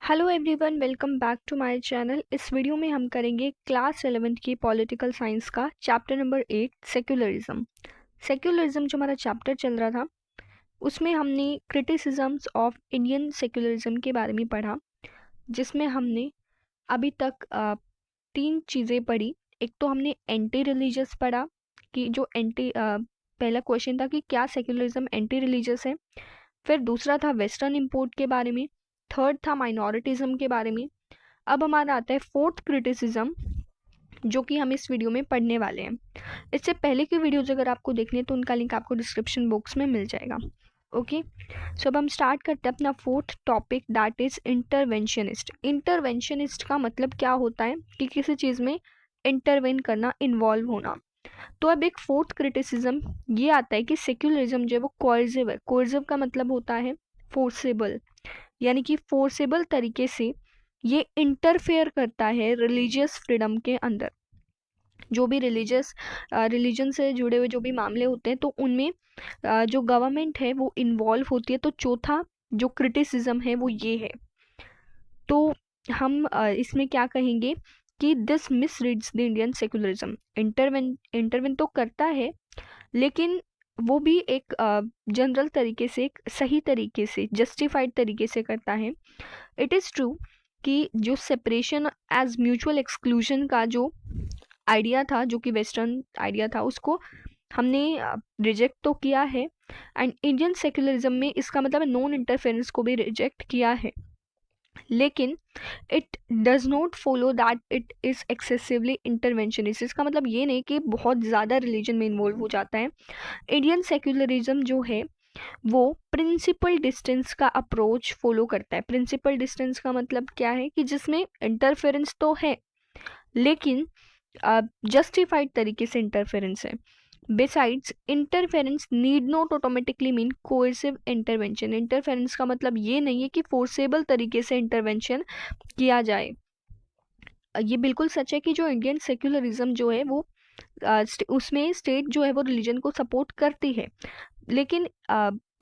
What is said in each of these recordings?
Hello everyone, welcome back to my channel. इस video में हम करेंगे क्लास 11th की पॉलिटिकल साइंस का चैप्टर नंबर 8 सेक्युलरिज्म। सेक्युलरिज्म जो हमारा चैप्टर चल रहा था उसमें हमने क्रिटिसिजम्स ऑफ इंडियन सेक्युलरिज्म के बारे में पढ़ा, जिसमें हमने अभी तक तीन चीज़ें पढ़ी। एक तो हमने एंटी रिलीजियस पढ़ा कि जो पहला क्वेश्चन था कि क्या सेक्युलरिज्म एंटी रिलीजियस है। फिर दूसरा था वेस्टर्न इम्पोर्ट के बारे में। थर्ड था माइनॉरिटिज्म के बारे में। अब हमारा आता है फोर्थ क्रिटिसिज्म, जो कि हम इस वीडियो में पढ़ने वाले हैं। इससे पहले की वीडियोज अगर आपको देखनी है तो उनका लिंक आपको डिस्क्रिप्शन बॉक्स में मिल जाएगा। ओके, सो अब हम स्टार्ट करते हैं अपना fourth topic, that is interventionist. Interventionist का मतलब क्या होता है कि किसी चीज़ में इंटरवेन करना, इन्वॉल्व होना। तो अब एक फोर्थ क्रिटिसिज्म ये आता है कि सेक्युलरिज्म जो है वो कोर्सिव है। कोर्सिव का मतलब होता है फोर्सेबल, यानी कि फोर्सेबल तरीके से ये इंटरफेयर करता है रिलीजियस फ्रीडम के अंदर। जो भी रिलीजन से जुड़े हुए जो भी मामले होते हैं तो उनमें जो गवर्नमेंट है वो इन्वॉल्व होती है। तो चौथा जो क्रिटिसिज्म है वो ये है। तो हम इसमें क्या कहेंगे कि this misreads the Indian secularism. Intervene तो करता है, लेकिन वो भी एक जनरल तरीके से, एक सही तरीके से, जस्टिफाइड तरीके से करता है। इट इज़ ट्रू कि जो सेपरेशन एज म्यूचुअल एक्सक्लूजन का जो आइडिया था, जो कि वेस्टर्न आइडिया था, उसको हमने रिजेक्ट तो किया है। एंड इंडियन सेक्युलरिज्म में इसका मतलब नॉन इंटरफेरेंस को भी रिजेक्ट किया है, लेकिन it does not follow that it is excessively interventionist. इसका मतलब ये नहीं कि बहुत ज़्यादा रिलीजन में इन्वॉल्व हो जाता है। इंडियन सेक्युलरिज्म जो है वो प्रिंसिपल डिस्टेंस का अप्रोच फॉलो करता है। प्रिंसिपल डिस्टेंस का मतलब क्या है कि जिसमें इंटरफेरेंस तो है, लेकिन जस्टिफाइड तरीके से इंटरफेरेंस है। Besides, interference need not automatically mean cohesive intervention. Interference का मतलब ये नहीं है कि फोर्सेबल तरीके से इंटरवेंशन किया जाए। ये बिल्कुल सच है कि जो इंडियन सेक्युलरिज्म जो है वो उसमें स्टेट जो है वो रिलीजन को सपोर्ट करती है, लेकिन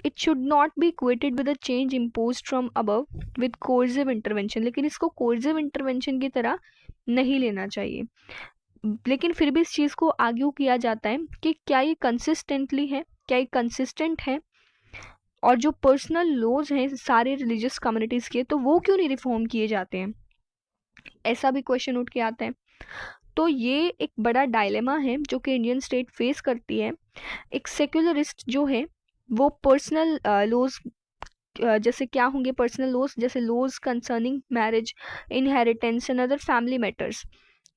it should not be equated with a change imposed from above with coercive intervention. लेकिन इसको कोर्सिव इंटरवेंशन की तरह नहीं लेना चाहिए। लेकिन फिर भी इस चीज़ को आर्ग्यू किया जाता है कि क्या ये कंसिस्टेंटली है, क्या ये कंसिस्टेंट है, और जो पर्सनल लॉज हैं सारे रिलीजियस कम्युनिटीज़ के, तो वो क्यों नहीं रिफॉर्म किए जाते हैं। ऐसा भी क्वेश्चन उठ के आता है। तो ये एक बड़ा डायलेमा है जो कि इंडियन स्टेट फेस करती है। एक सेक्युलरिस्ट जो है वो पर्सनल लॉज, जैसे क्या होंगे पर्सनल लॉज, जैसे laws concerning marriage, inheritance and other family matters.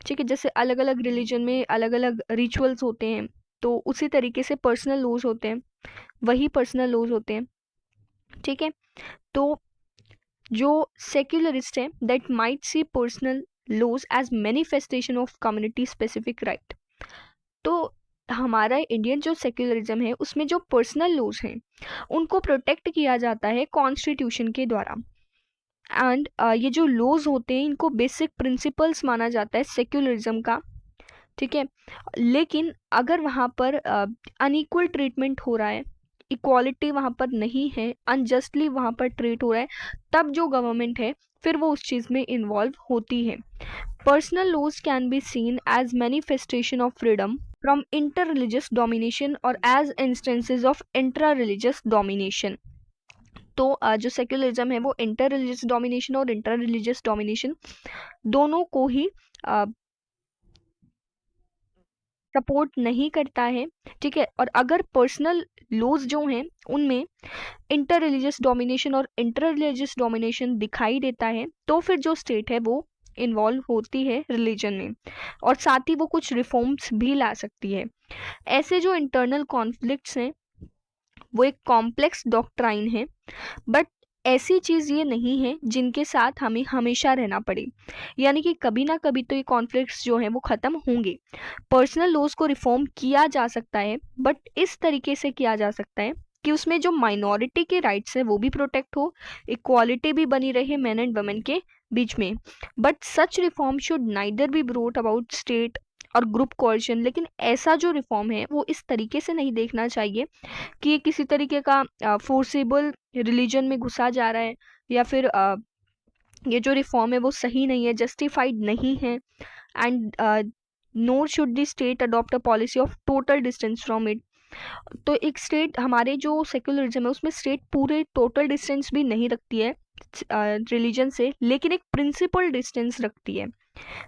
ठीक है, जैसे अलग अलग रिलीजन में अलग अलग रिचुअल्स होते हैं, तो उसी तरीके से पर्सनल लॉज होते हैं, वही पर्सनल लॉज होते हैं। ठीक है, तो जो सेक्युलरिस्ट है that might see personal laws as manifestation of community specific right. तो हमारा इंडियन जो सेक्युलरिज्म है उसमें जो पर्सनल लॉज हैं उनको प्रोटेक्ट किया जाता है कॉन्स्टिट्यूशन के द्वारा। एंड ये जो लॉज होते हैं इनको बेसिक प्रिंसिपल्स माना जाता है सेक्युलरिज्म का। ठीक है, लेकिन अगर वहाँ पर अनइक्वल ट्रीटमेंट हो रहा है, इक्वालिटी वहाँ पर नहीं है, अनजस्टली वहाँ पर ट्रीट हो रहा है, तब जो गवर्नमेंट है फिर वो उस चीज़ में इन्वॉल्व होती है। Personal laws can be seen as manifestation of freedom from inter religious domination और as instances of intra religious domination. तो जो सेक्युलरिज्म है वो इंटर रिलीजियस डोमिनेशन और इंटर रिलीजियस डोमिनेशन दोनों को ही सपोर्ट नहीं करता है। ठीक है, और अगर पर्सनल लॉज जो हैं उनमें इंटर रिलीजियस डोमिनेशन और इंटर रिलीजियस डोमिनेशन दिखाई देता है, तो फिर जो स्टेट है वो इन्वॉल्व होती है रिलीजन में, और साथ ही वो कुछ रिफॉर्म्स भी ला सकती है। ऐसे जो इंटरनल कॉन्फ्लिक्ट्स हैं वो एक कॉम्प्लेक्स डॉक्ट्राइन है, बट ऐसी चीज़ ये नहीं है जिनके साथ हमें हमेशा रहना पड़े। यानी कि कभी ना कभी तो ये कॉन्फ्लिक्ट्स जो हैं वो ख़त्म होंगे। पर्सनल लॉज को रिफॉर्म किया जा सकता है, बट इस तरीके से किया जा सकता है कि उसमें जो माइनॉरिटी के राइट्स हैं वो भी प्रोटेक्ट हो, इक्वालिटी भी बनी रहे मैन एंड वुमेन के बीच में। But such reform should neither be brought about state और ग्रुप कोएशन। लेकिन ऐसा जो रिफॉर्म है वो इस तरीके से नहीं देखना चाहिए कि ये किसी तरीके का फोर्सेबल रिलीजन में घुसा जा रहा है, या फिर ये जो रिफॉर्म है वो सही नहीं है, जस्टिफाइड नहीं है, and NOR should the state adopt a policy of total distance from it. तो एक स्टेट, हमारे जो सेक्युलरिज्म है उसमें स्टेट पूरे टोटल डिस्टेंस भी नहीं रखती है रिलीजन से, लेकिन एक प्रिंसिपल डिस्टेंस रखती है।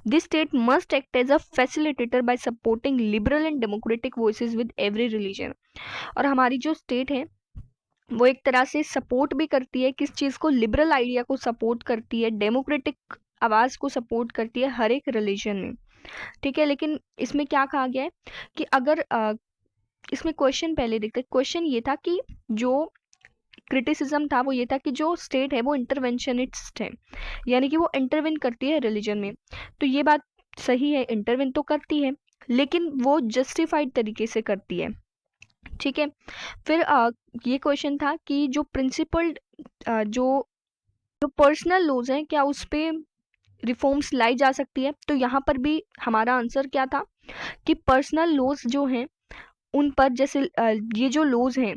This state must act as a facilitator by supporting liberal and democratic voices with every religion. और हमारी जो स्टेट है वो एक तरह से सपोर्ट भी करती है, किस चीज़ को, लिबरल आइडिया को सपोर्ट करती है, डेमोक्रेटिक आवाज़ को सपोर्ट करती है हर एक रिलीजन में। ठीक है, लेकिन इसमें क्या कहा गया है कि अगर इसमें क्वेश्चन पहले देखते हैं। क्वेश्चन ये था कि जो क्रिटिसिज्म था वो ये था कि जो स्टेट है वो इंटरवेंशनिस्ट है, यानी कि वो इंटरवेन करती है रिलीजन में। तो ये बात सही है, इंटरवेन तो करती है, लेकिन वो जस्टिफाइड तरीके से करती है। ठीक है, फिर ये क्वेश्चन था कि जो प्रिंसिपल जो जो पर्सनल लॉज हैं, क्या उस पे रिफॉर्म्स लाई जा सकती है। तो यहाँ पर भी हमारा आंसर क्या था कि पर्सनल लॉज जो हैं उन पर, जैसे ये जो लॉज हैं,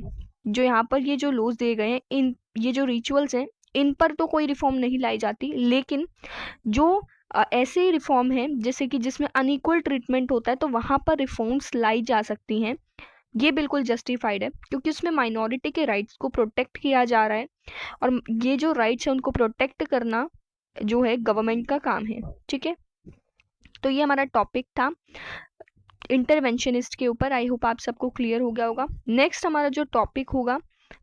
जो यहाँ पर ये जो लॉज दिए गए हैं, इन ये जो रिचुअल्स हैं, इन पर तो कोई रिफॉर्म नहीं लाई जाती, लेकिन जो ऐसे रिफॉर्म हैं जैसे कि जिसमें अनइक्वल ट्रीटमेंट होता है, तो वहाँ पर रिफॉर्म्स लाई जा सकती हैं। ये बिल्कुल जस्टिफाइड है, क्योंकि उसमें माइनॉरिटी के राइट्स को प्रोटेक्ट किया जा रहा है, और ये जो राइट्स है उनको प्रोटेक्ट करना जो है गवर्नमेंट का काम है। ठीक है, तो ये हमारा टॉपिक था इंटरवेंशनिस्ट के ऊपर। आई होप आप सबको क्लियर हो गया होगा। नेक्स्ट हमारा जो टॉपिक होगा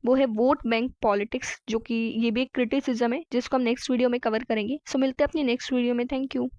वो है वोट बैंक पॉलिटिक्स, जो कि ये भी एक क्रिटिसिज्म है जिसको हम नेक्स्ट वीडियो में कवर करेंगे। सो मिलते हैं अपनी नेक्स्ट वीडियो में। Thank you.